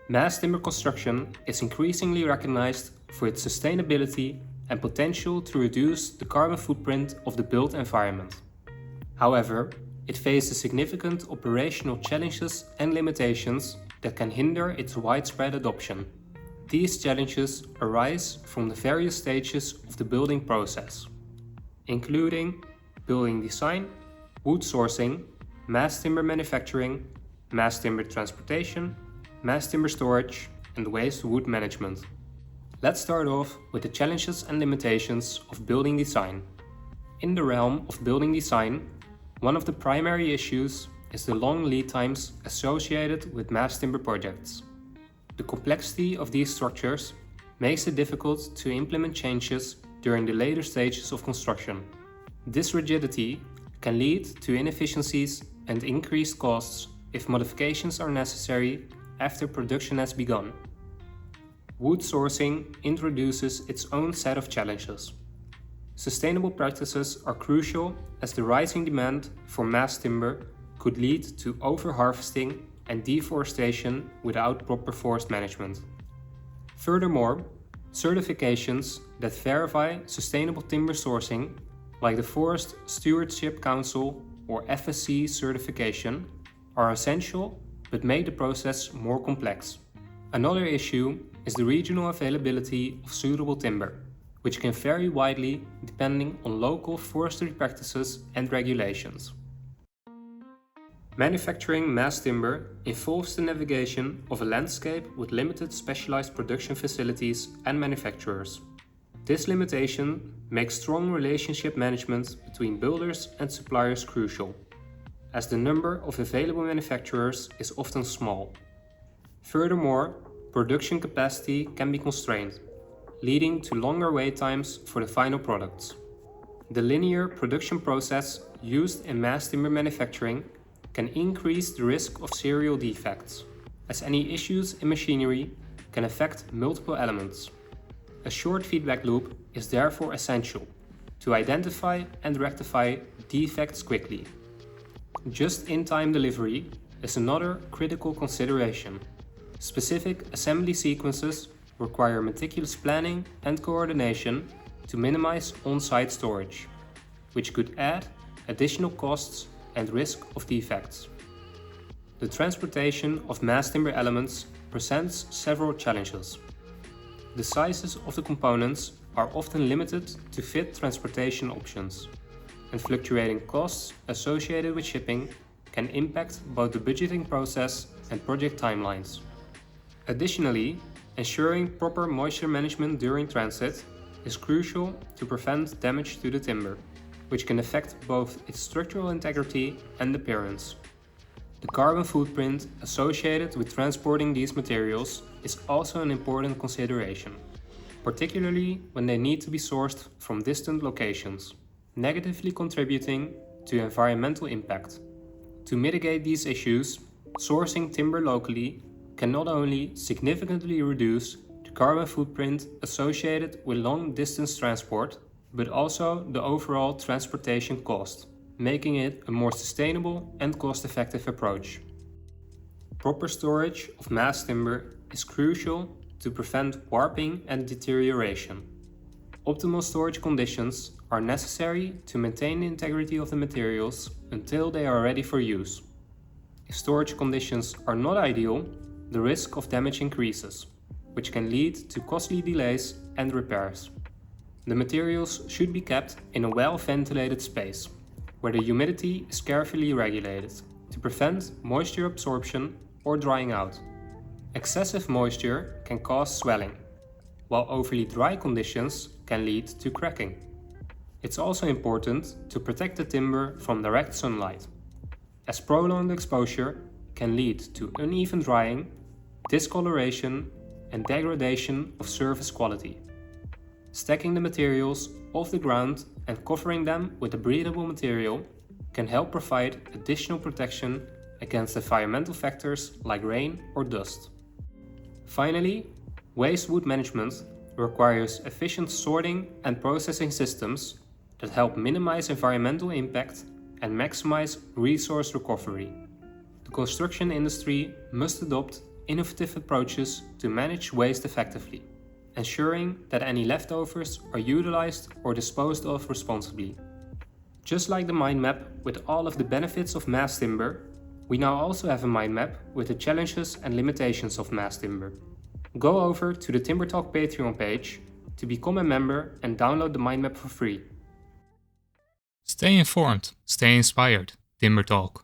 Mass timber construction is increasingly recognized for its sustainability and potential to reduce the carbon footprint of the built environment. However, it faces significant operational challenges and limitations that can hinder its widespread adoption. These challenges arise from the various stages of the building process, including building design, wood sourcing, mass timber manufacturing, mass timber transportation, mass timber storage, and waste wood management. Let's start off with the challenges and limitations of building design. In the realm of building design, one of the primary issues is the long lead times associated with mass timber projects. The complexity of these structures makes it difficult to implement changes during the later stages of construction. This rigidity can lead to inefficiencies and increased costs if modifications are necessary after production has begun. Wood sourcing introduces its own set of challenges. Sustainable practices are crucial as the rising demand for mass timber could lead to overharvesting and deforestation without proper forest management. Furthermore, certifications that verify sustainable timber sourcing, like the Forest Stewardship Council or FSC certification, are essential but make the process more complex. Another issue is the regional availability of suitable timber, which can vary widely depending on local forestry practices and regulations. Manufacturing mass timber involves the navigation of a landscape with limited specialized production facilities and manufacturers. This limitation makes strong relationship management between builders and suppliers crucial, as the number of available manufacturers is often small. Furthermore, production capacity can be constrained, leading to longer wait times for the final products. The linear production process used in mass timber manufacturing can increase the risk of serial defects, as any issues in machinery can affect multiple elements. A short feedback loop is therefore essential to identify and rectify defects quickly. Just-in-time delivery is another critical consideration. Specific assembly sequences require meticulous planning and coordination to minimize on-site storage, which could add additional costs and risk of defects. The transportation of mass timber elements presents several challenges. The sizes of the components are often limited to fit transportation options, and fluctuating costs associated with shipping can impact both the budgeting process and project timelines. Additionally, ensuring proper moisture management during transit is crucial to prevent damage to the timber, which can affect both its structural integrity and appearance. The carbon footprint associated with transporting these materials is also an important consideration, particularly when they need to be sourced from distant locations, negatively contributing to environmental impact. To mitigate these issues, sourcing timber locally can not only significantly reduce the carbon footprint associated with long-distance transport, but also the overall transportation cost, making it a more sustainable and cost-effective approach. Proper storage of mass timber is crucial to prevent warping and deterioration. Optimal storage conditions are necessary to maintain the integrity of the materials until they are ready for use. If storage conditions are not ideal, the risk of damage increases, which can lead to costly delays and repairs. The materials should be kept in a well-ventilated space, where the humidity is carefully regulated to prevent moisture absorption or drying out. Excessive moisture can cause swelling, while overly dry conditions can lead to cracking. It's also important to protect the timber from direct sunlight, as prolonged exposure can lead to uneven drying, discoloration, and degradation of surface quality. Stacking the materials off the ground and covering them with a breathable material can help provide additional protection against environmental factors like rain or dust. Finally, waste wood management requires efficient sorting and processing systems that help minimize environmental impact and maximize resource recovery. The construction industry must adopt innovative approaches to manage waste effectively, ensuring that any leftovers are utilized or disposed of responsibly. Just like the mind map with all of the benefits of mass timber, we now also have a mind map with the challenges and limitations of mass timber. Go over to the TimberTalk Patreon page to become a member and download the mind map for free. Stay informed, stay inspired. TimberTalk.